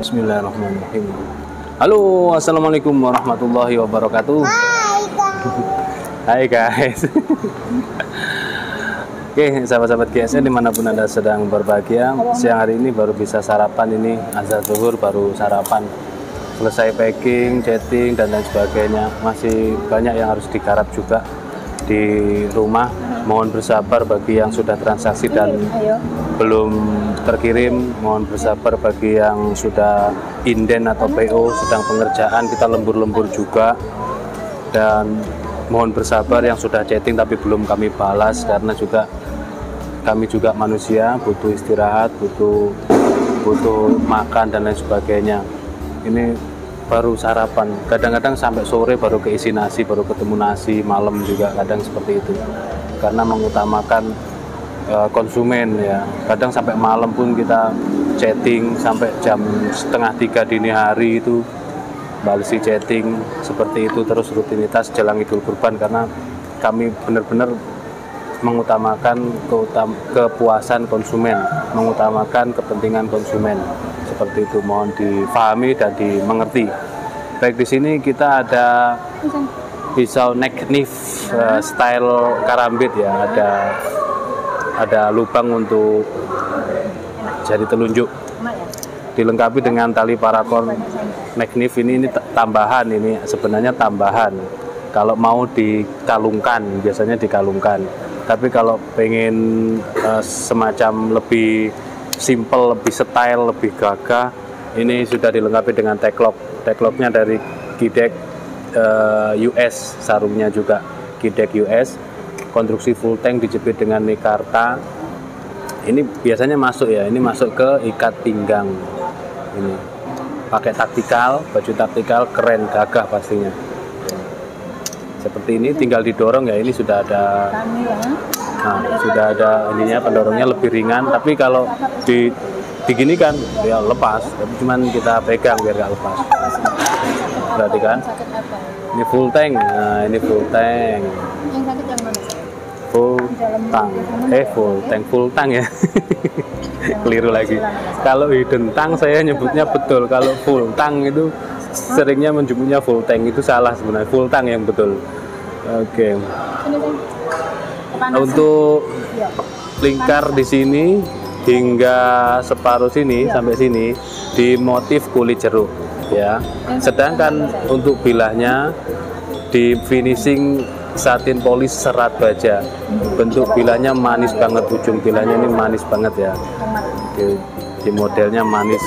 Bismillahirrahmanirrahim. Halo, assalamualaikum warahmatullahi wabarakatuh. Hai guys. Oke, sahabat-sahabat GSN dimanapun Anda sedang berbahagia, siang hari ini baru bisa sarapan, ini azan zuhur baru sarapan, selesai packing, chatting dan lain sebagainya. Masih banyak yang harus digarap juga di rumah. Mohon bersabar bagi yang sudah transaksi dan belum terkirim, mohon bersabar bagi yang sudah inden atau PO sedang pengerjaan, kita lembur-lembur juga. Dan mohon bersabar yang sudah chatting tapi belum kami balas, karena juga kami juga manusia, butuh istirahat, butuh makan dan lain sebagainya. Ini baru sarapan, kadang-kadang sampai sore baru keisi nasi, baru ketemu nasi, malam juga kadang seperti itu, karena mengutamakan konsumen ya. Kadang sampai malam pun kita chatting sampai jam 2:30 dini hari itu balesi chatting seperti itu terus, rutinitas jelang Idul Kurban, karena kami benar-benar mengutamakan kepuasan konsumen, mengutamakan kepentingan konsumen seperti itu. Mohon difahami dan dimengerti. Baik, di sini kita ada pisau neck knife style karambit ya, ada lubang untuk jari telunjuk, dilengkapi dengan tali paracord neck knife. Ini tambahan, ini sebenarnya tambahan. Kalau mau dikalungkan, biasanya dikalungkan. Tapi kalau pengen semacam lebih simple, lebih style, lebih gagah, ini sudah dilengkapi dengan taglock. Taglocknya dari Kidek US, sarungnya juga Kidek US. Konstruksi full tank dijepit dengan mikarta. Ini biasanya masuk ya, ini masuk ke ikat pinggang. Ini pakai taktikal, baju taktikal, keren, gagah pastinya. Seperti ini, tinggal didorong ya. Ini sudah ada, nah, sudah ada ininya, pendorongnya lebih ringan. Tapi kalau diginikan ya lepas, tapi cuman kita pegang biar gak lepas. Perhatikan, ini full tank. Nah, ini full tank. Full tank ya. Keliru lagi. Kalau hidden tank saya nyebutnya betul, kalau full tank itu seringnya menyebutnya full tank, itu salah sebenarnya, full tank yang betul. Oke. Untuk lingkar di sini hingga separuh sini sampai sini di motif kulit jeruk ya. Sedangkan untuk bilahnya di finishing satin polis serat baja. Bentuk bilahnya manis banget, ujung bilahnya ini manis banget ya. Di modelnya manis.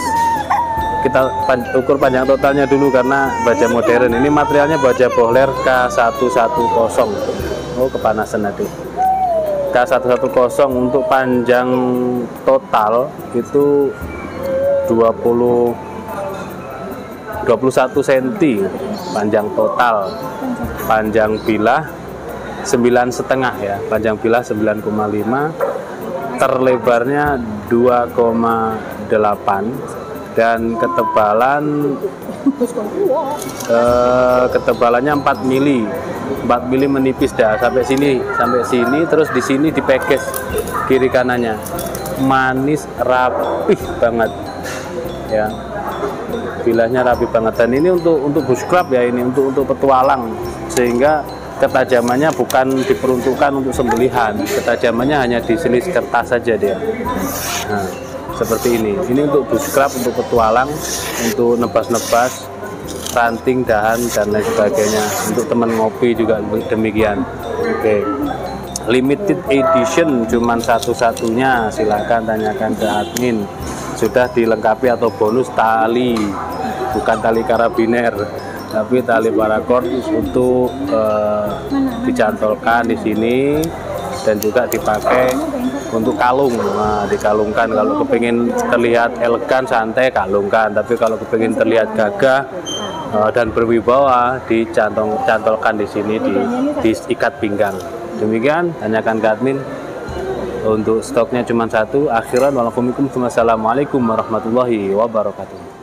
Kita ukur panjang totalnya dulu karena baja modern. Ini materialnya baja Bohler K110. Oh, kepanasan nanti. K110 untuk panjang total itu 21 cm panjang total. Panjang bilah 9,5 ya, panjang bilah 9,5, diameter lebarnya 2,8 dan ketebalannya 4 mili. 4 mili menipis dah sampai sini, terus di sini dipekes kiri kanannya. Manis, rapih banget ya. Bilahnya rapi banget, dan ini untuk bushcraft ya, ini untuk petualang, sehingga ketajamannya bukan diperuntukkan untuk sembelihan, ketajamannya hanya di selis kertas saja dia. Nah, seperti ini untuk bushcraft, untuk petualang, untuk nebas-nebas ranting, dahan dan lain sebagainya. Untuk teman ngopi juga demikian. Oke. Limited edition, cuman satu-satunya, silahkan tanyakan ke admin. Sudah dilengkapi atau bonus tali, bukan tali karabiner, tapi tali paracord untuk dicantolkan di sini dan juga dipakai untuk kalung. Nah, dikalungkan kalau kepingin terlihat elegan santai kalungkan, tapi kalau kepingin terlihat gagah dan berwibawa dicantolkan di sini, diikat pinggang. Demikian, tanyakan ke admin. Untuk stoknya cuma satu. Akhiran, wassalamualaikum warahmatullahi wabarakatuh.